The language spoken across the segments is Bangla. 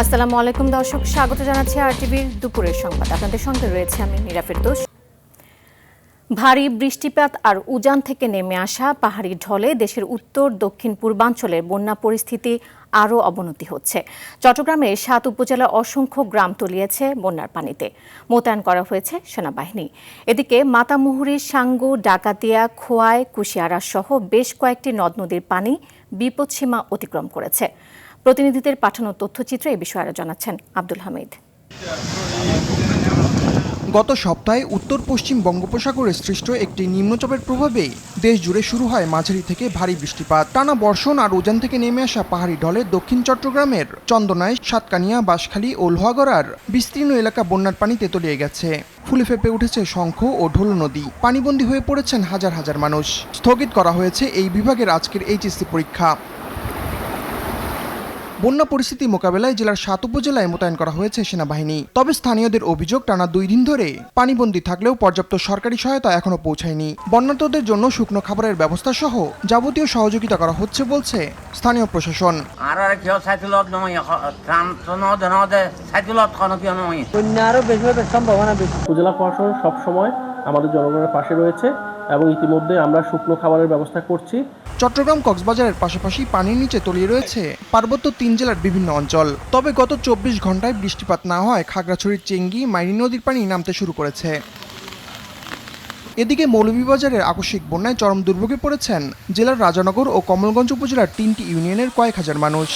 আসসালামু আলাইকুম দর্শক, স্বাগত জানাচ্ছি আরটিভির দুপুরের সংবাদ। আপনাদের সঙ্গে রয়েছে আমি মীরা ফেরদৌস। ভারী বৃষ্টিপাত আর উজান থেকে নেমে আসা পাহাড়ি ঢলে দেশের উত্তর দক্ষিণ পূর্বাঞ্চলের বন্যা পরিস্থিতি আরও অবনতি হচ্ছে। চট্টগ্রামের ৭ উপজেলা অসংখ্য গ্রাম তলিয়েছে বন্যার পানিতে। মোতায়েন করা হয়েছে সেনাবাহিনী। এদিকে মাতামুহুরী, সাঙ্গু, ডাকাতিয়া, খোয়াই, কুশিয়ারা সহ বেশ কয়েকটি নদ নদীর পানি বিপদসীমা অতিক্রম করেছে। প্রতিনিধিদের পাঠানো তথ্যচিত্রে এই বিষয়ে আরও জানাচ্ছেন আব্দুল হামিদ। গত সপ্তাহে উত্তর পশ্চিম বঙ্গোপসাগরে সৃষ্ট একটি নিম্নচাপের প্রভাবে দেশ জুড়ে শুরু হয় মাঝারি থেকে ভারী বৃষ্টিপাত। টানা বর্ষণ আর উজান থেকে নেমে আসা পাহাড়ি ঢলে দক্ষিণ চট্টগ্রামের চন্দনাইশ, সাতকানিয়া, বাঁশখালী ও লোহাগড়ার বিস্তীর্ণ এলাকা বন্যার পানিতে তলিয়ে গেছে। ফুলে ফেঁপে উঠেছে শঙ্খ ও ঢোল নদী। পানিবন্দী হয়ে পড়েছেন হাজার হাজার মানুষ। স্থগিত করা হয়েছে এই বিভাগের আজকের এইচএসসি পরীক্ষা। বন্যা পরিস্থিতি মোকাবেলায় জেলার ৭ উপজেলায় মোতায়েন করা হয়েছে সেনাবাহিনী। তবে স্থানীয়দের অভিযোগ, টানা 2 দিন ধরে পানিবন্দী থাকলেও পর্যাপ্ত সরকারি সহায়তা এখনো পৌঁছায়নি। বন্যার্তদের জন্য শুকনো খাবারের ব্যবস্থা সহ যাবতীয় সহযোগিতা করা হচ্ছে বলছে স্থানীয় প্রশাসন। উপজেলা প্রশাসন সবসময় আমাদের জনগণের পাশে রয়েছে এবং ইতিমধ্যে আমরা শুকনো খাবারের ব্যবস্থা করছি। চট্টগ্রাম, কক্সবাজারের পাশাপাশি পানির নিচে তলিয়ে রয়েছে পার্বত্য 3 জেলার বিভিন্ন অঞ্চল। তবে গত 24 ঘন্টায় বৃষ্টিপাত না হয় খাগড়াছড়ির চেঙ্গি, মাইনী নদীর পানি নামতে শুরু করেছে। এদিকে মৌলভীবাজারের আকস্মিক বন্যায় চরম দুর্ভোগে পড়েছেন জেলার রাজানগর ও কমলগঞ্জ উপজেলার 3টি ইউনিয়নের কয়েক হাজার মানুষ।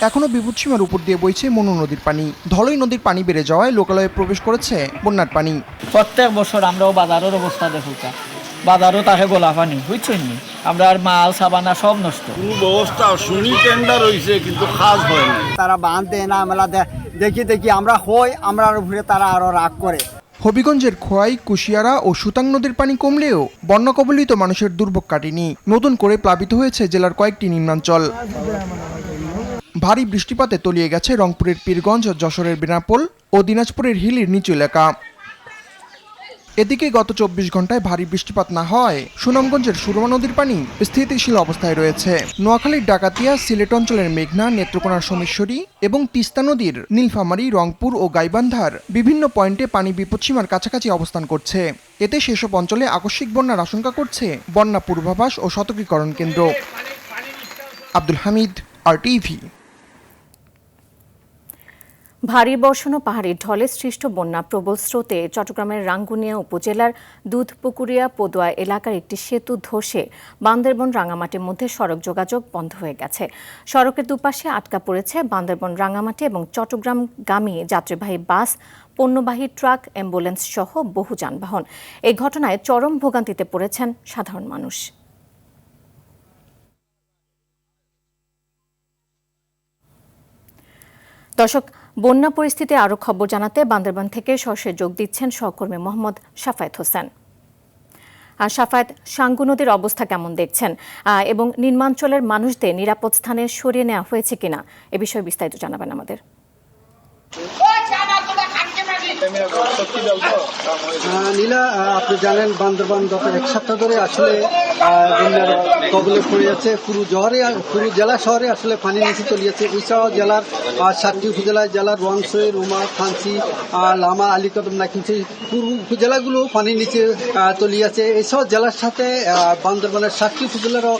এখনো বিপদসীমার উপর দিয়ে বইছে মনু নদীর পানি। ধলই নদীর পানি বেড়ে যাওয়ায় লোকালয়ে প্রবেশ করেছে বন্যার পানি। প্রত্যেক বছর আমরাও বাজারের অবস্থা দেখুকা, বাজারও তাকে গোলা পানি বুঝছেন নি, আমরা আর মাল সাবানা সব নষ্ট। ব্যবস্থা শুনি টেন্ডার হয়েছে কিন্তু কাজ হয় না। তারা বাঁধ দেয় না, আমরা দেখি আমরা হই, আমরা উপরে তারা আরো রাগ করে। হবিগঞ্জের খোয়াই, কুশিয়ারা ও সুতাং নদীর পানি কমলেও বন্যা কবলিত মানুষের দুর্ভোগ কাটেনি। নতুন করে প্লাবিত হয়েছে জেলার কয়েকটি নিম্নাঞ্চল। ভারী বৃষ্টিপাতে তলিয়ে গেছে রংপুরের পীরগঞ্জ, যশোরের বেনাপোল ও দিনাজপুরের হিলির নিচু এলাকা। এদিকে গত 24 ঘন্টায় ভারী বৃষ্টিপাত না হয় সুনামগঞ্জের সুরমা নদীর পানি স্থিতিশীল অবস্থায় রয়েছে। নোয়াখালীর ডাকাতিয়া, সিলেট অঞ্চলের মেঘনা, নেত্রকোনার সোমেশ্বরী এবং তিস্তা নদীর নীলফামারী, রংপুর ও গাইবান্ধার বিভিন্ন পয়েন্টে পানি বিপদসীমার কাছাকাছি অবস্থান করছে। এতে সেসব অঞ্চলে আকস্মিক বন্যার আশঙ্কা করছে বন্যা পূর্বাভাস ও সতর্কীকরণ কেন্দ্র। আব্দুল হামিদ, আরটিভি। ভারী বর্ষণ ও পাহাড়ি ঢলে সৃষ্ট বন্যা প্রবল স্রোতে চট্টগ্রামের রাঙ্গুনিয়া উপজেলার দুধপুকুরিয়া পদুয়া এলাকার একটি সেতু ধসে বান্দরবন রাঙামাটির মধ্যে সড়ক যোগাযোগ বন্ধ হয়ে গেছে। সড়কের দুপাশে আটকা পড়েছে বান্দরবন রাঙামাটি এবং চট্টগ্রামগামী যাত্রীবাহী বাস, পণ্যবাহী ট্রাক, অ্যাম্বুলেন্স সহ বহু যানবাহন। এই ঘটনায় চরম ভোগান্তিতে পড়েছেন সাধারণ মানুষ। দর্শক, বন্যা পরিস্থিতি আরও খবর জানাতে বান্দরবান থেকে সরাসরি যোগ দিচ্ছেন সহকর্মী মোহাম্মদ শাফায়েত হোসেন। আর শাফায়েত, সাঙ্গু নদীর অবস্থা কেমন দেখছেন এবং নিম্নাঞ্চলের মানুষদের নিরাপদ স্থানে সরিয়ে নেওয়া হয়েছে কিনা এ বিষয়ে বিস্তারিত জানাবেন আমাদের। নীলা, আপনি জানেন বান্দরবান গত 1 সপ্তাহ ধরে আসলে বন্যার কবলে পড়ে যাচ্ছে। পুরো জেলা শহরে আসলে পানি নিচে তলিয়েছে। এছাড়াও জেলার 7টি উপজেলায়, জেলার রোয়াংছড়ি, রুমা, ফান্সি, লামা, আলীকদম, নাকিমছি পুরো উপজেলাগুলো পানির নিচে তলিয়েছে। এছাড়াও জেলার সাথে বান্দরবানের 7টি উপজেলারও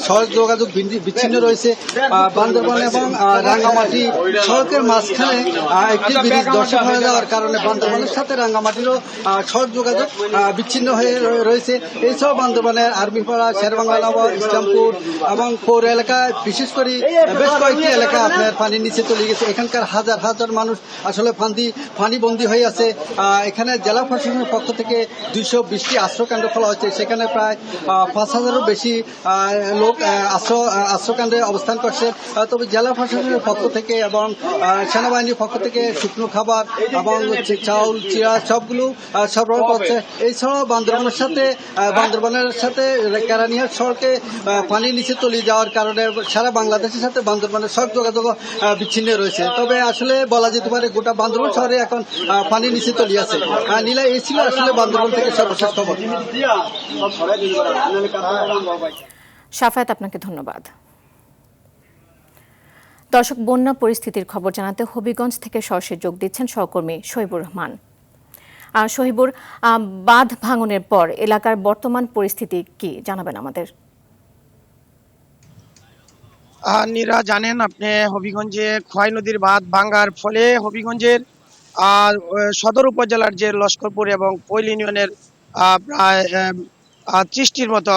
সড়ক যোগাযোগ বিচ্ছিন্ন রয়েছে। বান্দরবান এবং রাঙ্গামাটি সড়কের মাঝখানে একটি ব্রিজ ধসে হয়ে যাওয়ার কারণে বান্দরবানের সাথে রাঙ্গামাটিরও সড়ক যোগাযোগ বিচ্ছিন্ন হয়ে রয়েছে। এছাড়াও বান্দরবানের আর্মিপাড়া, শেরবাংলা, ইসলামপুর এবং পৌর এলাকায় বিশেষ করে বেশ কয়েকটি এলাকা আপনার পানির নিচে চলে গেছে। এখানকার হাজার হাজার মানুষ আসলে পানিবন্দী হয়ে আছে। এখানে জেলা প্রশাসনের পক্ষ থেকে 220টি আশ্রয়কেন্দ্র খোলা হয়েছে। সেখানে প্রায় 5,000-এরও বেশি লোক আশ্রয়কেন্দ্রে অবস্থান করছে। তবে জেলা প্রশাসনের পক্ষ থেকে এবং সেনাবাহিনীর পক্ষ থেকে শুকনো খাবার এবং চাউল, চিরা সবগুলো সরবরাহ করছে। এছাড়াও বান্দরবানের সাথে কেরানীহাট সড়কে পানির নিচে তলিয়ে যাওয়ার কারণে সারা বাংলাদেশের সাথে বান্দরবানের সড়ক যোগাযোগ বিচ্ছিন্ন রয়েছে। তবে আসলে বলা যেতে পারে গোটা বান্দরবান শহরে এখন পানির নিচে তলিয়ে আছে। নীলা, এই ছিল আসলে বান্দরবান থেকে সর্বশেষ খবর। শাফায়েত, আপনাকে ধন্যবাদ। দর্শক, বন্যা পরিস্থিতির খবর জানাতে হবিগঞ্জ থেকে সরাসরি যোগ দিচ্ছেন সহকর্মী শহীবুর রহমান। শহীবুর, বাঁধ ভাঙনের পর এলাকার বর্তমান পরিস্থিতি কি জানাবেন আমাদের? নীরা, জানেন আপনি হবিগঞ্জে খোয়াই নদীর বাঁধ ভাঙ্গার ফলে হবিগঞ্জের সদর উপজেলার যে লস্করপুর এবং পৈল ইউনিয়নের প্রায় 30টির মতো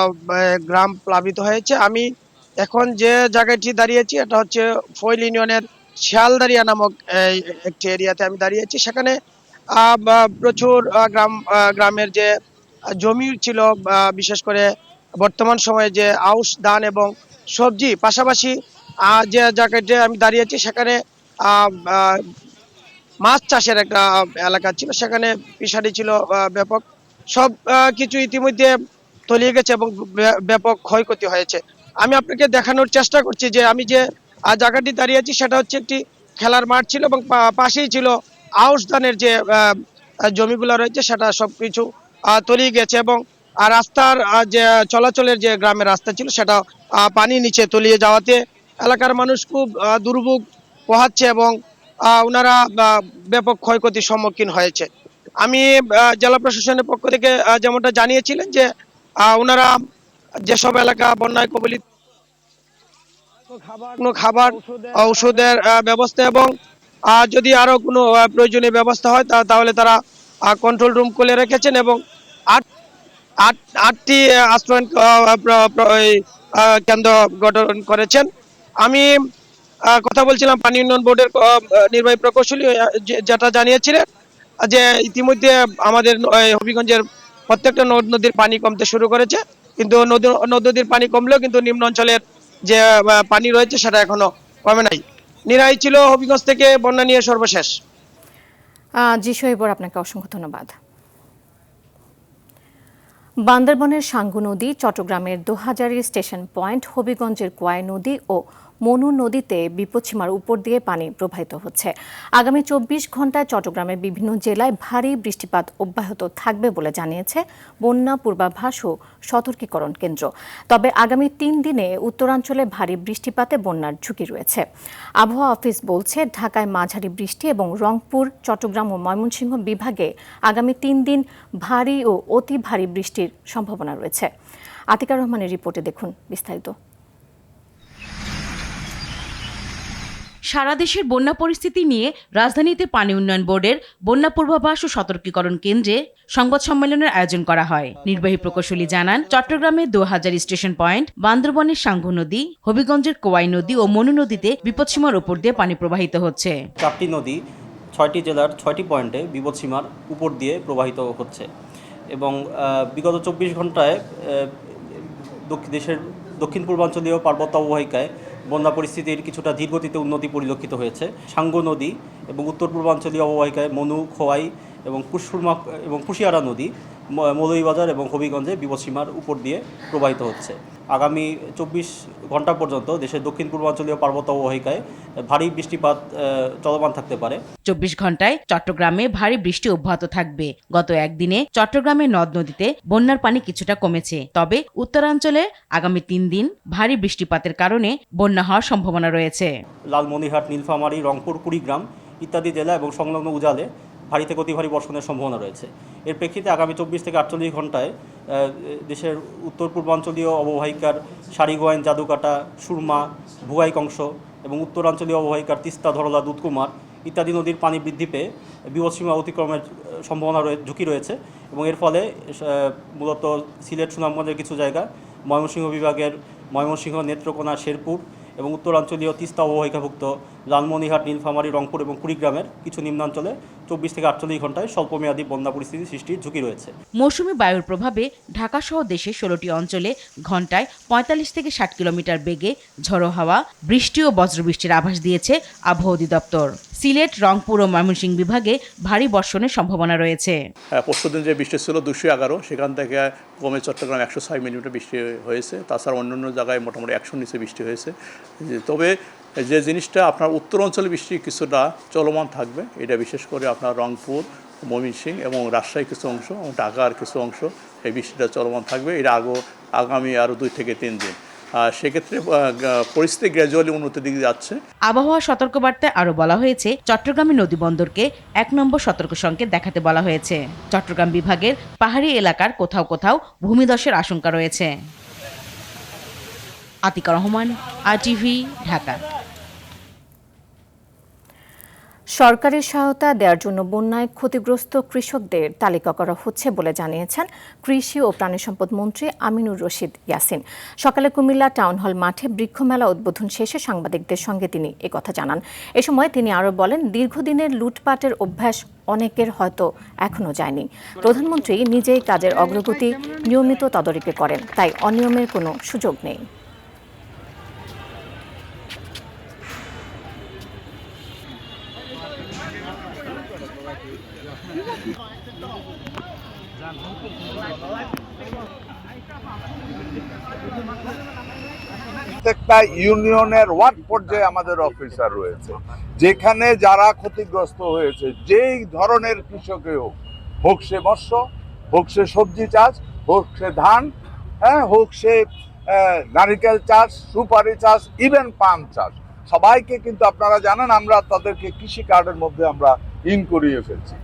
গ্রাম প্লাবিত হয়েছে। আমি এখন যে জায়গাটি দাঁড়িয়েছি এটা হচ্ছে পৈল ইউনিয়নের শিয়ালদারিয়া নামক একটি এরিয়াতে আমি দাঁড়িয়েছি। সেখানে প্রচুর গ্রামের যে জমি ছিল, বিশেষ করে বর্তমান সময়ে যে আউশ ধান এবং সবজি, পাশাপাশি যে জায়গাতে আমি দাঁড়িয়েছি সেখানে মাছ চাষের একটা এলাকা ছিল, সেখানে ফিশারি ছিল ব্যাপক। সব কিছু ইতিমধ্যে তলিয়ে গেছে এবং ব্যাপক ক্ষয়ক্ষতি হয়েছে। আমি আপনাকে দেখানোর চেষ্টা করছি যে আমি যে জায়গাটি দাঁড়িয়েছি সেটা হচ্ছে একটি খেলার মাঠ ছিল এবং পাশেই ছিল আউশ ধানের যে জমিগুলো রয়েছে, সেটা সবকিছু তলিয়ে গেছে এবং রাস্তার যে চলাচলের যে গ্রামের রাস্তা ছিল সেটা পানি নিচে তলিয়ে যাওয়াতে এলাকার মানুষ খুব দুর্ভোগ পোহাচ্ছে এবং ওনারা ব্যাপক ক্ষয়ক্ষতির সম্মুখীন হয়েছে। আমি জেলা প্রশাসনের পক্ষ থেকে যেমনটা জানিয়েছিলেন যে ওনারা যেসব এলাকা বন্যায় কবলিত, খাবার ঔষধের ব্যবস্থা এবং যদি আরো কোনো প্রয়োজনীয় ব্যবস্থা হয় তাহলে তারা কন্ট্রোল রুম খুলে রেখেছেন এবং আটটি আশ্রয়ণ কেন্দ্র গঠন করেছেন। আমি কথা বলছিলাম পানি উন্নয়ন বোর্ডের নির্বাহী প্রকৌশলী, যেটা জানিয়েছিলেন যে ইতিমধ্যে আমাদের হবিগঞ্জের প্রত্যেকটা নদ নদীর পানি কমতে শুরু করেছে, কিন্তু নদ নদীর পানি কমলেও কিন্তু নিম্ন অঞ্চলের যে পানি রয়েছে সেটা এখনো কমে নাই। নিরাই ছিল হবিগঞ্জ থেকে বন্যা নিয়ে সর্বশেষ। জি শহীবুর, আপনাকে অসংখ্য ধন্যবাদ। বান্দরবনের সাঙ্গু নদী, চট্টগ্রামের দোহাজারী স্টেশন পয়েন্ট, হবিগঞ্জের কোয়াই নদী ও মনু নদীতে বিপদসীমার উপর দিয়ে পানি প্রবাহিত হচ্ছে। আগামী 24 ঘন্টায় চট্টগ্রামের বিভিন্ন জেলায় ভারী বৃষ্টিপাত অব্যাহত থাকবে বলে জানিয়েছে বন্যা পূর্বাভাস ও সতর্কীকরণ কেন্দ্র। তবে আগামী 3 দিনে উত্তরাঞ্চলে ভারী বৃষ্টিপাতে বন্যার ঝুঁকি রয়েছে। আবহাওয়া অফিস বলছে ঢাকায় মাঝারি বৃষ্টি এবং রংপুর, চট্টগ্রাম ও ময়মনসিংহ বিভাগে আগামী 3 দিন ভারী ও অতি ভারী বৃষ্টির সম্ভাবনা রয়েছে। আতিকার রহমানের রিপোর্টে দেখুন বিস্তারিত। সারা দেশের বন্যা পরিস্থিতি নিয়ে রাজধানীতে পানি উন্নয়ন বোর্ডের বন্যা পূর্বাভাস ও সতর্কীকরণ কেন্দ্রে সংবাদ সম্মেলনের আয়োজন করা হয়। নির্বাহী প্রকৌশলী জানান, চট্টগ্রামের দোহাজারী স্টেশন পয়েন্ট, বান্দরবনের সাঙ্গু নদী, হবিগঞ্জের কোয়াই নদী ও মনু নদীতে বিপদসীমার উপর দিয়ে পানি প্রবাহিত হচ্ছে। 4টি নদী 6টি জেলার 6টি পয়েন্টে বিপদসীমার উপর দিয়ে প্রবাহিত হচ্ছে এবং বিগত 24 ঘন্টায় দেশের দক্ষিণ পূর্বাঞ্চলীয় পার্বত্য অববাহিকায় বন্যা পরিস্থিতির কিছুটা ধীরগতিতে উন্নতি পরিলক্ষিত হয়েছে। সাঙ্গু নদী এবং উত্তর পূর্বাঞ্চলীয় অববাহিকায় মনু, খোয়াই এবং কুশফুরমা এবং কুশিয়ারা নদী মৌলভীবাজার এবং হবিগঞ্জে বিপদসীমার উপর দিয়ে প্রবাহিত হচ্ছে। আগামী 24 ঘন্টা পর্যন্ত দেশের দক্ষিণ পূর্বাঞ্চলীয় পার্বত্য অববাহিকায় ভারী বৃষ্টিপাত চলমান থাকতে পারে। 24 ঘন্টায় চট্টগ্রামে ভারী বৃষ্টি অব্যাহত থাকবে। গত একদিনে চট্টগ্রামের নদ নদীতে বন্যার পানি কিছুটা কমেছে। তবে উত্তরাঞ্চলে আগামী 3 দিন ভারী বৃষ্টিপাতের কারণে বন্যা হওয়ার সম্ভাবনা রয়েছে। লালমনিরহাট, নীলফামারী, রংপুর, কুড়িগ্রাম ইত্যাদি জেলা এবং সংলগ্ন উজালে ভারী থেকে অতি ভারী বর্ষণের সম্ভাবনা রয়েছে। এর প্রেক্ষিতে আগামী 24 থেকে 48 ঘন্টায় দেশের উত্তর পূর্বাঞ্চলীয় অববাহিকার সারিগোয়াইন, জাদুকাটা, সুরমা, ভুগাইকংস এবং উত্তরাঞ্চলীয় অববাহিকার তিস্তা, ধরলা, দুধকুমার ইত্যাদি নদীর পানি বৃদ্ধি পেয়ে বিপদসীমা অতিক্রমের সম্ভাবনা ঝুঁকি রয়েছে এবং এর ফলে মূলত সিলেট, সুনামগঞ্জের কিছু জায়গা, ময়মনসিংহ বিভাগের ময়মনসিংহ, নেত্রকোনা, শেরপুর এবং উত্তরাঞ্চলীয় তিস্তা অববাহিকাভুক্ত লালমনিরহাট, নীলফামারী, রংপুর এবং কুড়িগ্রামের কিছু নিম্নাঞ্চলে 24 থেকে 48 ঘন্টায় স্বল্পমেয়াদী বন্যা পরিস্থিতি সৃষ্টির ঝুঁকি রয়েছে। মৌসুমী বায়ুর প্রভাবে ঢাকাসহ দেশের 16টি অঞ্চলে ঘন্টায় 45 থেকে 60 কিলোমিটার বেগে ঝড়ো হাওয়া, বৃষ্টি ও বজ্রবৃষ্টির আভাস দিয়েছে আবহাওয়া অধিদপ্তর। সিলেট, রংপুর ও ময়মনসিংহ বিভাগে ভারী বর্ষণের সম্ভাবনা রয়েছে। পরশুদিন যে বৃষ্টি ছিল 211, সেখান থেকে কমে চট্টগ্রাম 106 মিলিমিটার বৃষ্টি হয়েছে। তাছাড়া অন্যান্য জায়গায় মোটামুটি 100 নিচে বৃষ্টি হয়েছে। তবে যে জিনিসটা আপনার উত্তর অঞ্চলে বৃষ্টি কিছুটা চলমান থাকবে, এটা বিশেষ করে আপনার রংপুর, ময়মনসিংহ এবং রাজশাহী কিছু অংশ এবং ঢাকার কিছু অংশ এই বৃষ্টিটা চলমান থাকবে। এটা আগামী আরও 2 থেকে 3 দিন। সেক্ষেত্রে পরিস্থিতি গ্র্যাজুয়ালি উন্নতির দিকে যাচ্ছে। আবহাওয়া সতর্কবার্তায় আরও বলা হয়েছে চট্টগ্রামের নদীবন্দরকে ১ নম্বর সতর্ক সংকেত দেখাতে বলা হয়েছে। চট্টগ্রাম বিভাগের পাহাড়ি এলাকার কোথাও কোথাও ভূমিধসের আশঙ্কা রয়েছে। আতিকা রহমান, RTV, ঢাকা। সরকারের সহায়তা দেওয়ার জন্য বন্যায় ক্ষতিগ্রস্ত কৃষকদের তালিকা করা হচ্ছে বলে জানিয়েছেন কৃষি ও প্রাণী সম্পদ মন্ত্রী আমিনুর রশিদ ইয়াসিন। সকালে কুমিল্লা টাউন হল মাঠে বৃক্ষমেলা উদ্বোধন শেষে সাংবাদিকদের সঙ্গে তিনি একথা জানান। এ সময় তিনি আরও বলেন, দীর্ঘদিনের লুটপাটের অভ্যাস অনেকের হয়তো এখনো যায়নি। প্রধানমন্ত্রী নিজেই কাজের অগ্রগতি নিয়মিত তদারকি করেন, তাই অনিয়মের কোনো সুযোগ নেই। প্রত্যেকটা ইউনিয়নের ওয়ার্ড পর্যায়ে আমাদের অফিসার রয়েছে, যেখানে যারা ক্ষতিগ্রস্ত হয়েছে যেই ধরনের কৃষকই হোক, হোক সে মৎস্য, হোক সে সবজি চাষ, হোক সে ধান, হোক সে নারিকেল চাষ, সুপারি চাষ, ইভেন পান চাষ, সবাইকে কিন্তু আপনারা জানেন আমরা তাদেরকে কৃষি কার্ডের মধ্যে আমরা ইন করিয়ে ফেলছি।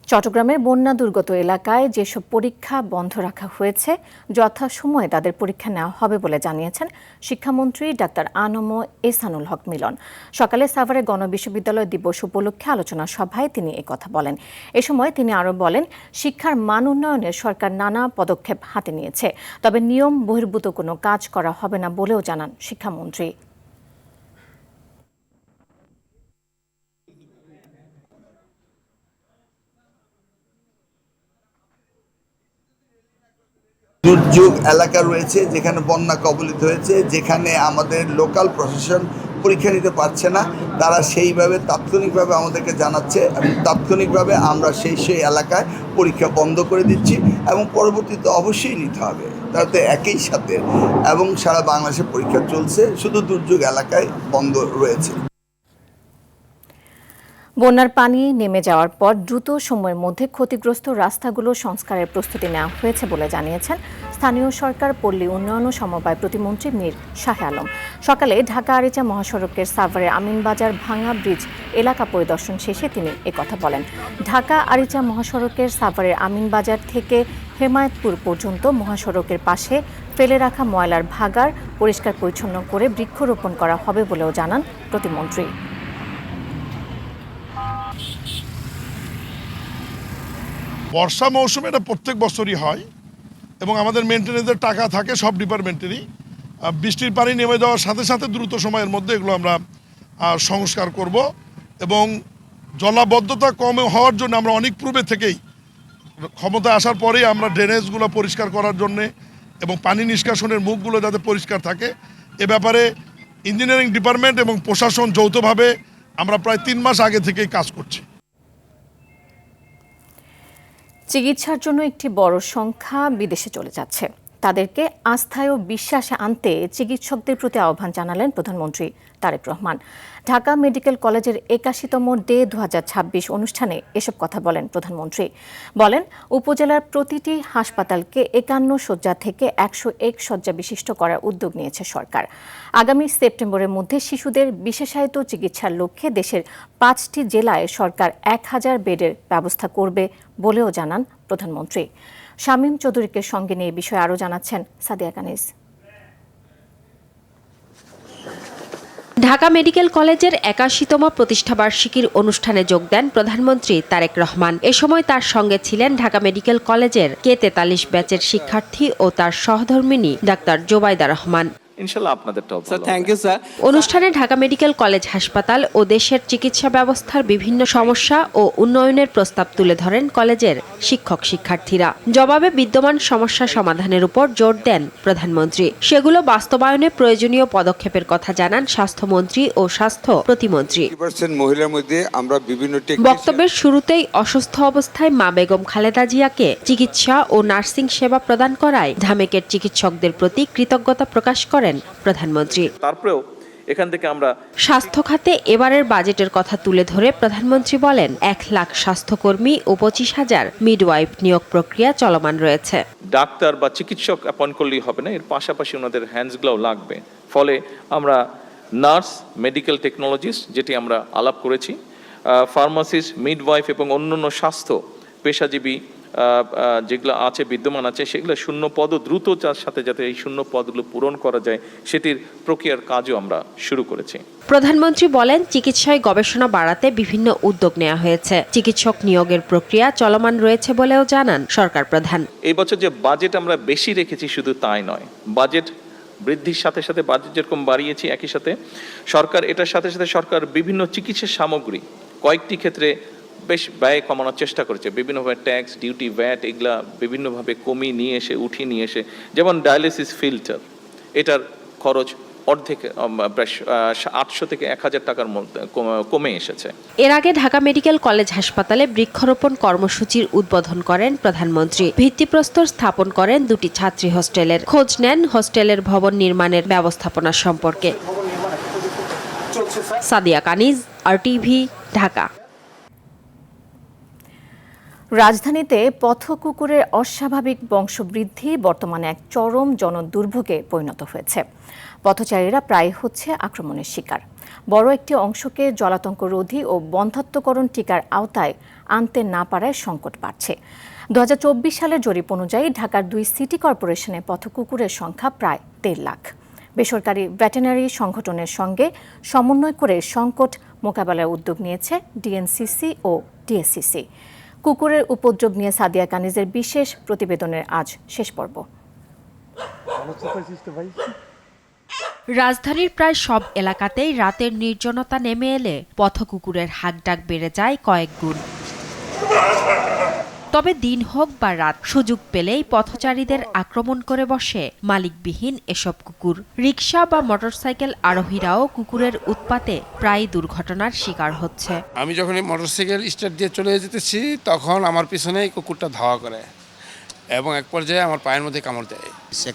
চট্টগ্রামের বন্যা দুর্গত এলাকায় যেসব পরীক্ষা বন্ধ রাখা হয়েছে যথাসময়ে তাদের পরীক্ষা নেওয়া হবে বলে জানিয়েছেন শিক্ষামন্ত্রী ডাক্তার আনম এহসানুল হক মিলন। সকালে সাভারে গণবিশ্ববিদ্যালয় দিবস উপলক্ষে আলোচনা সভায় তিনি একথা বলেন। এ সময় তিনি আরও বলেন, শিক্ষার মান উন্নয়নে সরকার নানা পদক্ষেপ হাতে নিয়েছে, তবে নিয়ম বহির্ভূত কোনো কাজ করা হবে না বলেও জানান শিক্ষামন্ত্রী। দুর্যোগ এলাকা রয়েছে যেখানে বন্যা কবলিত হয়েছে, যেখানে আমাদের লোকাল প্রশাসন পরীক্ষা নিতে পারছে না, তারা সেইভাবে তাৎক্ষণিকভাবে আমাদেরকে জানাচ্ছে এবং তাৎক্ষণিকভাবে আমরা সেই এলাকায় পরীক্ষা বন্ধ করে দিচ্ছি এবং পরবর্তীতে অবশ্যই নিতে হবে, তাতে একই সাথে এবং সারা বাংলাদেশে পরীক্ষা চলছে, শুধু দুর্যোগ এলাকায় বন্ধ রয়েছে। বন্যার পানি নেমে যাওয়ার পর দ্রুত সময়ের মধ্যে ক্ষতিগ্রস্ত রাস্তাগুলো সংস্কারের প্রস্তুতি নেওয়া হয়েছে বলে জানিয়েছেন স্থানীয় সরকার, পল্লী উন্নয়ন ও সমবায় প্রতিমন্ত্রী মীর শাহে আলম। সকালে ঢাকা আরিচা মহাসড়কের সাভারের আমিনবাজার ভাঙা ব্রিজ এলাকা পরিদর্শন শেষে তিনি একথা বলেন। ঢাকা আরিচা মহাসড়কের সাভারের আমিনবাজার থেকে হেমায়েতপুর পর্যন্ত মহাসড়কের পাশে ফেলে রাখা ময়লার ভাগাড় পরিষ্কার পরিচ্ছন্ন করে বৃক্ষরোপণ করা হবে বলেও জানান প্রতিমন্ত্রী। বর্ষা মৌসুমে এটা প্রত্যেক বছরই হয় এবং আমাদের মেনটেন্যান্সের টাকা থাকে সব ডিপার্টমেন্টেরই। বৃষ্টির পানি নেমে যাওয়ার সাথে সাথে দ্রুত সময়ের মধ্যে এগুলো আমরা সংস্কার করব এবং জলাবদ্ধতা কম হওয়ার জন্য আমরা অনেক পূর্বে থেকেই ক্ষমতায় আসার পরেই আমরা ড্রেনেজগুলো পরিষ্কার করার জন্যে এবং পানি নিষ্কাশনের মুখগুলো যাতে পরিষ্কার থাকে এ ব্যাপারে ইঞ্জিনিয়ারিং ডিপার্টমেন্ট এবং প্রশাসন যৌথভাবে আমরা প্রায় 3 মাস আগে থেকেই কাজ করছি। চিকিৎসার জন্য একটি বড় সংখ্যা বিদেশে চলে যাচ্ছে। তাদেরকে আস্থায় ও বিশ্বাসে আনতে চিকিৎসকদের প্রতি আহ্বান জানালেন প্রধানমন্ত্রী তারেক রহমান। ঢাকা মেডিকেল কলেজের 81তম ডে 2026 অনুষ্ঠানে এসব কথা বলেন প্রধানমন্ত্রী। বলেন, উপজেলার প্রতিটি হাসপাতালকে 51 শয্যা থেকে 101 শয্যা বিশিষ্ট করার উদ্যোগ নিয়েছে সরকার। আগামী সেপ্টেম্বরের মধ্যে শিশুদের বিশেষায়িত চিকিৎসার লক্ষ্যে দেশের 5টি জেলায় সরকার 1000 বেডের ব্যবস্থা করবে বলেও জানান প্রধানমন্ত্রী। শামীম চৌধুরীকে সঙ্গে নিয়ে বিষয়ে আরও জানাচ্ছেন সাদিয়া কানিজ। ঢাকা মেডিকেল কলেজের 81তম প্রতিষ্ঠাবার্ষিকীর অনুষ্ঠানে যোগ দেন প্রধানমন্ত্রী তারেক রহমান। এ সময় তার সঙ্গে ছিলেন ঢাকা মেডিকেল কলেজের K43 ব্যাচের শিক্ষার্থী ও তার সহধর্মিণী ডাক্তার জোবাইদা রহমান। অনুষ্ঠানে ঢাকা মেডিকেল কলেজ হাসপাতাল ও দেশের চিকিৎসা ব্যবস্থার বিভিন্ন সমস্যা ও উন্নয়নের প্রস্তাব তুলে ধরেন কলেজের শিক্ষক শিক্ষার্থীরা। জবাবে বিদ্যমান সমস্যা সমাধানের উপর জোর দেন প্রধানমন্ত্রী। সেগুলো বাস্তবায়নে প্রয়োজনীয় পদক্ষেপের কথা জানান স্বাস্থ্যমন্ত্রী ও স্বাস্থ্য প্রতিমন্ত্রী। বক্তব্যের শুরুতেই অসুস্থ অবস্থায় মা বেগম খালেদা জিয়াকে চিকিৎসা ও নার্সিং সেবা প্রদান করায় ঢামেকের চিকিৎসকদের প্রতি কৃতজ্ঞতা প্রকাশ করেন প্রধানমন্ত্রী। তারপরেও এখান থেকে আমরা স্বাস্থ্য খাতে এবারের বাজেটের কথা তুলে ধরে প্রধানমন্ত্রী বলেন 1 লাখ স্বাস্থ্যকর্মী ও 25,000 মিডওয়াইফ নিয়োগ প্রক্রিয়া চলমান রয়েছে। ডাক্তার বা চিকিৎসক অ্যাপয়েন্ট করলেই হবে না, এর পাশাপাশি ওনাদের হ্যান্ডসগুলোও লাগবে। ফলে আমরা নার্স, মেডিকেল টেকনোলজিস্ট যেটি আমরা আলাপ করেছি, ফার্মাসিস্ট, মিডওয়াইফ এবং অন্যান্য স্বাস্থ্য পেশাজীবী যেগুলো আছে বিদ্যমান আছে সেগুলো শূন্য পদও দ্রুত সাথে যাতে এই শূন্য পদগুলো পূরণ করা যায় সেটির প্রক্রিয়ার কাজও আমরা শুরু করেছি। প্রধানমন্ত্রী বলেন চিকিৎসায় গবেষণা বাড়াতে বিভিন্ন উদ্যোগ নেওয়া হয়েছে। চিকিৎসক নিয়োগের প্রক্রিয়া চলমান রয়েছে বলেও জানান সরকার প্রধান। এই বছর যে বাজেট আমরা বেশি রেখেছি শুধু তাই নয়, বাজেট বৃদ্ধির সাথে সাথে বাজেট যেরকম বাড়িয়েছি একই সাথে সরকার এটার সাথে সাথে সরকার বিভিন্ন চিকিৎসা সামগ্রী কয়েকটি ক্ষেত্রে বেশ ব্যয় কমানোর চেষ্টা করেছে। বিভিন্নভাবে ট্যাক্স, ডিউটি, ভ্যাট এগুলা বিভিন্নভাবে কমিয়ে নিয়ে এসে উঠিয়ে নিয়ে এসে, যেমন ডায়ালিসিস ফিল্টার এটার খরচ অর্ধেক প্রায় 800 থেকে 1000 টাকার মধ্যে কমে এসেছে। এর আগে ঢাকা মেডিকেল কলেজ হাসপাতালে বৃক্ষরোপণ কর্মসূচির উদ্বোধন করেন প্রধানমন্ত্রী। ভিত্তিপ্রস্তর স্থাপন করেন 2টি ছাত্রী হোস্টেলের। খোঁজ নেন হোস্টেলের ভবন নির্মাণের ব্যবস্থাপনা সম্পর্কে। সাদিয়া কানিজ, RTV, ঢাকা। রাজধানীতে পথকুকুরের অস্বাভাবিক বংশবৃদ্ধি বর্তমানে এক চরম জনদুর্ভোগে পরিণত হয়েছে। পথচারীরা প্রায় হচ্ছে আক্রমণের শিকার। বড় একটি অংশকে জলাতঙ্ক রোধী ও বন্ধ্যাত্বকরণ টিকার আওতায় আনতে না পারায় সংকট বাড়ছে। 2024 সালের জরিপ অনুযায়ী ঢাকার 2 সিটি কর্পোরেশনে পথকুকুরের সংখ্যা প্রায় 1.5 লাখ। বেসরকারি ভেটেরিনারি সংগঠনের সঙ্গে সমন্বয় করে সংকট মোকাবেলার উদ্যোগ নিয়েছে ডিএনসিসি ও ডিএসসিসি। কুকুরের উপদ্রব নিয়ে সাদিয়া কানিজের বিশেষ প্রতিবেদনের আজ শেষ পর্ব। রাজধানীর প্রায় সব এলাকাতেই রাতের নির্জনতা নেমে এলে পথকুকুরের হাঁকডাক বেড়ে যায় কয়েক গুণ। তবে দিন হোক বা রাত, সুযোগ পেলেই পথচারীদের আক্রমণ করে বসে মালিকবিহীন এসব কুকুর। রিকশা বা মোটরসাইকেল আরোহীরাও কুকুরের উৎপাতে প্রায় দুর্ঘটনার শিকার হচ্ছে। আমি যখন এই মোটরসাইকেল স্টার্ট দিয়ে চলে যেতেছি তখন আমার পিছনে কুকুরটা ধাওয়া করে এবং এক পর্যায়ে আমার পায়ের মধ্যে কামড় দেয়। আছে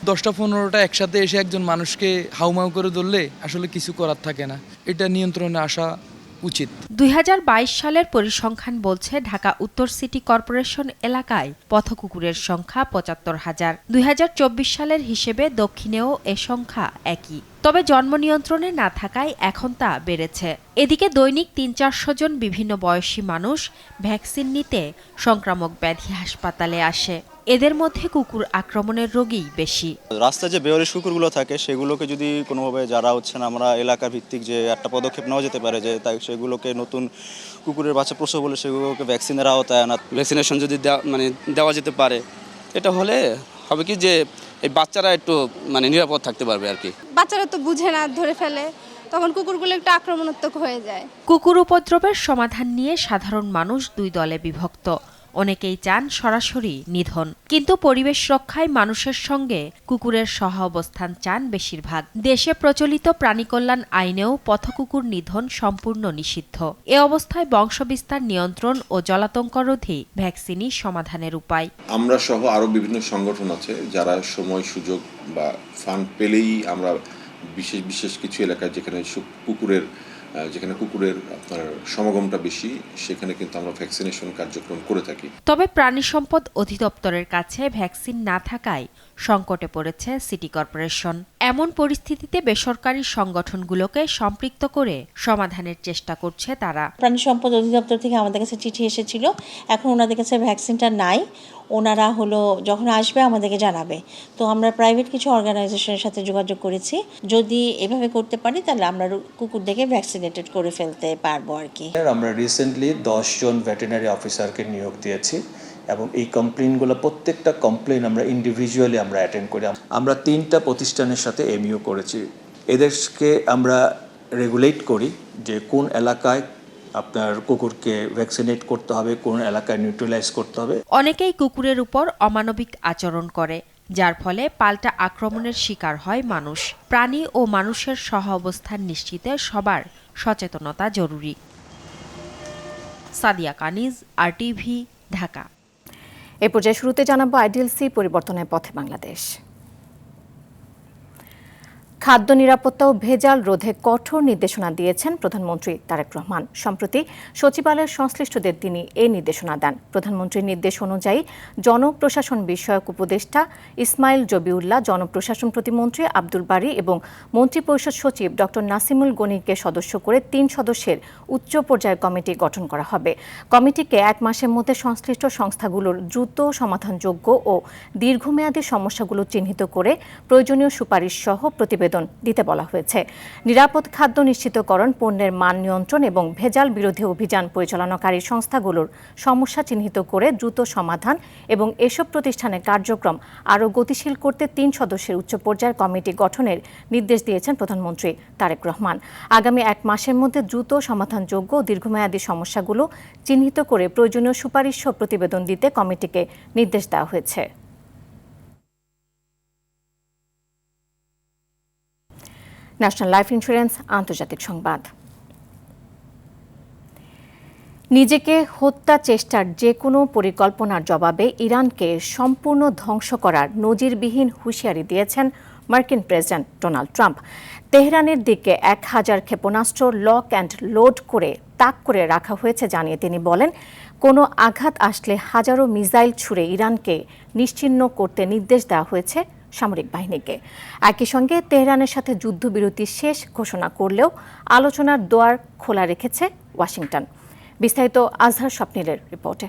10-15টা একসাথে এসে একজন মানুষকে হাউমাউ করে ধরলে আসলে কিছু করার থাকে না। এটা নিয়ন্ত্রণে আসা উচিত। 2022 সালের পরিসংখ্যান বলছে ঢাকা উত্তর সিটি কর্পোরেশন এলাকায় পথকুকুরের সংখ্যা 75,000। 2024 সালের হিসেবে দক্ষিণেও এ সংখ্যা একই। তবে জন্ম নিয়ন্ত্রণে না থাকায় এখন তা বেড়েছে। এদিকে দৈনিক 300-400 জন বিভিন্ন বয়সী মানুষ ভ্যাকসিন নিতে সংক্রামক ব্যাধি হাসপাতালে আসে। এদের মধ্যে কুকুর আক্রমণের রোগী বেশি। রাস্তায় যে বেওয়ারিশ কুকুরগুলো থাকে সেগুলোকে যদি কোনোভাবে যারা হচ্ছেন আমরা এলাকা ভিত্তিক যে একটা পদক্ষেপ নেওয়া যেতে পারে যে তাই সেগুলোকে নতুন কুকুরের বাচ্চা প্রসব বলে সেগুলোকে ভ্যাকসিনের আওতায় আনা, ভ্যাকসিনেশন যদি দেওয়া যেতে পারে, এটা হলে হবে কি যে এই বাচ্চারা একটু নিরাপদ থাকতে পারবে আর কি। বাচ্চারা তো বুঝে না, ধরে ফেলে, তখন কুকুরগুলো একটু আক্রমণাত্মক হয়ে যায়। কুকুর উপদ্রবের সমাধান নিয়ে সাধারণ মানুষ 2 দলে বিভক্ত। অনেকেই চান সরাসরি নিধন, কিন্তু পরিবেশ রক্ষায় মানুষের সঙ্গে কুকুরের সহ অবস্থান চান বেশিরভাগ। দেশে প্রচলিত প্রাণী কল্যাণ আইনেও পথকুকুর নিধন সম্পূর্ণ নিষিদ্ধ। এ অবস্থায় বংশবিস্তার নিয়ন্ত্রণ ও জলাতঙ্ক রোধী ভ্যাকসিনই সমাধানের উপায়। আমরা সহ আরো বিভিন্ন সংগঠন আছে যারা সময় সুযোগ বা ফান্ড পেলেই আমরা বিশেষ কিছু এলাকায় যেখানে কুকুরের আপনার সমাগমটা বেশি সেখানে কিন্তু আমরা ভ্যাকসিনেশন কার্যক্রম করে থাকি। তবে প্রাণী সম্পদ অধিদপ্তরের কাছে ভ্যাকসিন না থাকায় সংকটে পড়েছে সিটি কর্পোরেশন। এমন পরিস্থিতিতে বেসরকারি সংগঠনগুলোকে সম্পৃক্ত করে সমাধানের চেষ্টা করছে তারা। প্রাণী সম্পদ অধিদপ্তর থেকে আমাদের কাছে চিঠি এসেছিল, এখন ওনাদের কাছে ভ্যাকসিনটা নাই। ওনারা যখন আসবে আমাদেরকে জানাবে। তো আমরা প্রাইভেট কিছু অর্গানাইজেশনের সাথে যোগাযোগ করেছি, যদি এভাবে করতে পারি তাহলে আমরা কুকুর দেখে ভ্যাকসিনেটেড করে ফেলতে পারবো আর কি। আমরা রিসেন্টলি 10 জন ভেটেরিনারি অফিসারকে নিয়োগ দিয়েছি এবং এই কমপ্লেইনগুলো প্রত্যেকটা কমপ্লেইন আমরা ইন্ডিভিজুয়ালি আমরা অ্যাটেন্ড করি। আমরা 3টা প্রতিষ্ঠানের সাথে এমইউ করেছি। এদেরকে আমরা রেগুলেট করি যে কোন এলাকায় আপনার কুকুরকে ভ্যাকসিনেট করতে হবে, কোন এলাকায় নিউট্রালাইজ করতে হবে। অনেকেই কুকুরের উপর অমানবিক আচরণ করে, যার ফলে পাল্টা আক্রমণের শিকার হয় মানুষ। প্রাণী ও মানুষের সহ অবস্থান নিশ্চিতে সবার সচেতনতা জরুরি। সাদিয়া কানিজ, RTV, ঢাকা। এ পর্যায়ে শুরুতে জানাবো আইডিএলসি পরিবর্তনের পথে বাংলাদেশ। খাদ্য নিরাপত্তা ও ভেজাল রোধে কঠোর নির্দেশনা দিয়েছেন প্রধানমন্ত্রী তারেক রহমান। সম্প্রতি সচিবালয়ের সংশ্লিষ্টদের তিনি এই নির্দেশনা দেন। প্রধানমন্ত্রীর নির্দেশ অনুযায়ী জনপ্রশাসন বিষয়ক উপদেষ্টা ইসমাইল জবিউল্লাহ, জনপ্রশাসন প্রতিমন্ত্রী আব্দুল বারী এবং মন্ত্রিপরিষদ সচিব ডক্টর নাসিমুল গনিকে সদস্য করে 3 সদস্যের উচ্চ পর্যায়ের কমিটি গঠন করা হবে। কমিটিকে 1 মাসের মধ্যে সংশ্লিষ্ট সংস্থাগুলোর দ্রুত সমাধানযোগ্য ও দীর্ঘমেয়াদী সমস্যাগুলো চিহ্নিত করে প্রয়োজনীয় সুপারিশ সহ প্রতিবেদন দিতে বলা হয়েছে। নিরাপদ খাদ্য নিশ্চিতকরণ, পণ্যের মান নিয়ন্ত্রণ এবং ভেজাল বিরোধী অভিযান পরিচালনাকারী সংস্থাগুলোর সমস্যা চিহ্নিত করে দ্রুত সমাধান এবং এসব প্রতিষ্ঠানের কার্যক্রম আরও গতিশীল করতে 3 সদস্যের উচ্চ পর্যায়ের কমিটি গঠনের নির্দেশ দিয়েছেন প্রধানমন্ত্রী তারেক রহমান। আগামী 1 মাসের মধ্যে দ্রুত সমাধানযোগ্য ও দীর্ঘমেয়াদী সমস্যাগুলো চিহ্নিত করে প্রয়োজনীয় সুপারিশ সহ প্রতিবেদন দিতে কমিটিকে নির্দেশ দেওয়া হয়েছে। ন্যাশনাল লাইফ ইন্স্যুরেন্স আন্তর্জাতিক সংবাদ। নিজেকে হত্যা চেষ্টার যে কোনো পরিকল্পনার জবাবে ইরানকে সম্পূর্ণ ধ্বংস করার নজিরবিহীন হুঁশিয়ারি দিয়েছেন মার্কিন প্রেসিডেন্ট ডোনাল্ড ট্রাম্প। তেহরানের দিকে 1000 ক্ষেপণাস্ত্র লক অ্যান্ড লোড করে তাক করে রাখা হয়েছে জানিয়ে তিনি বলেন, কোনো আঘাত আসলে হাজারো মিসাইল ছুড়ে ইরানকে নিশ্চিহ্ন করতে নির্দেশ দেওয়া হয়েছে সামরিক বাহিনীকে। একই সঙ্গে তেহরানের সাথে যুদ্ধবিরতি শেষ ঘোষণা করলেও আলোচনার দুয়ার খোলা রেখেছে ওয়াশিংটন। বিস্তারিত আজহার স্বপ্নিলের রিপোর্টে।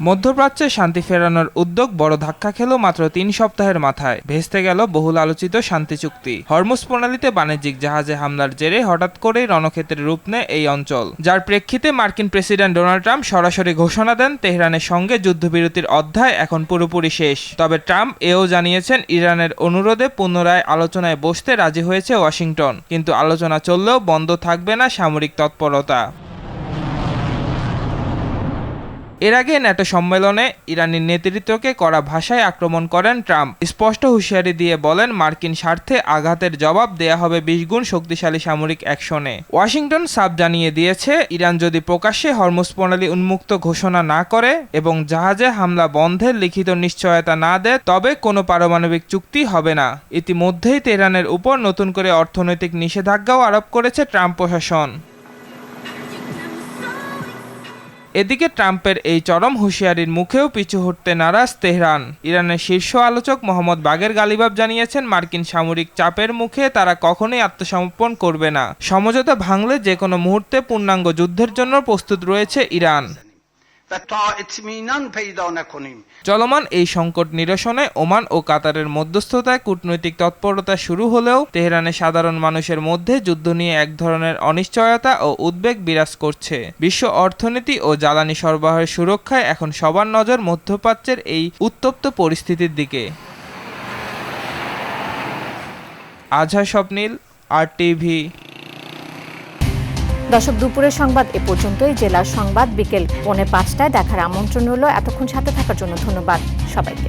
মধ্যপ্রাচ্যে শান্তি ফেরানোর উদ্যোগ বড় ধাক্কা খেল মাত্র 3 সপ্তাহের মাথায়। ভেস্তে গেল বহুল আলোচিত শান্তি চুক্তি। হরমুজ প্রণালীতে বাণিজ্যিক জাহাজে হামলার জেরে হঠাৎ করেই রণক্ষেত্রে রূপ নেয় এই অঞ্চল, যার প্রেক্ষিতে মার্কিন প্রেসিডেন্ট ডোনাল্ড ট্রাম্প সরাসরি ঘোষণা দেন তেহরানের সঙ্গে যুদ্ধবিরতির অধ্যায় এখন পুরোপুরি শেষ। তবে ট্রাম্প এও জানিয়েছেন ইরানের অনুরোধে পুনরায় আলোচনায় বসতে রাজি হয়েছে ওয়াশিংটন, কিন্তু আলোচনা চললেও বন্ধ থাকবে না সামরিক তৎপরতা। এর আগে ন্যাটো সম্মেলনে ইরানি নেতৃত্বকে কড়া ভাষায় আক্রমণ করেন ট্রাম্প। স্পষ্ট হুঁশিয়ারি দিয়ে বলেন, মার্কিন স্বার্থে আঘাতের জবাব দেয়া হবে 20 গুণ শক্তিশালী সামরিক অ্যাকশনে। ওয়াশিংটন সাফ জানিয়ে দিয়েছে, ইরান যদি প্রকাশ্যে হরমুজ প্রণালী উন্মুক্ত ঘোষণা না করে এবং জাহাজে হামলা বন্ধের লিখিত নিশ্চয়তা না দেয়, তবে কোনো পারমাণবিক চুক্তি হবে না। ইতিমধ্যেই তেহরানের উপর নতুন করে অর্থনৈতিক নিষেধাজ্ঞাও আরোপ করেছে ট্রাম্প প্রশাসন। এদিকে ট্রাম্পের এই চরম হুঁশিয়ারির মুখেও পিছু হটতে নারাজ তেহরান। ইরানের শীর্ষ আলোচক মোহাম্মদ বাগের গালিবাব জানিয়েছেন, মার্কিন সামরিক চাপের মুখে তারা কখনোই আত্মসমর্পণ করবে না। সমঝোতা ভাঙলে যে কোনো মুহূর্তে পূর্ণাঙ্গ যুদ্ধের জন্য প্রস্তুত রয়েছে ইরান। চলমান এই সংকট নিরসনে ওমান ও কাতারের মধ্যস্থতায় কূটনৈতিক তৎপরতা শুরু হলেও তেহরানের সাধারণ মানুষের মধ্যে যুদ্ধ নিয়ে এক ধরনের অনিশ্চয়তা ও উদ্বেগ বিরাজ করছে। বিশ্ব অর্থনীতি ও জ্বালানি সরবরাহের সুরক্ষায় এখন সবার নজর মধ্যপ্রাচ্যের এই উত্তপ্ত পরিস্থিতির দিকে। আজহার স্বপ্নিল, RTV। দর্শক, দুপুরের সংবাদ এ পর্যন্তই। জেলার সংবাদ বিকেল 4:45টায় দেখার আমন্ত্রণ রইল। এতক্ষণ সাথে থাকার জন্য ধন্যবাদ সবাইকে।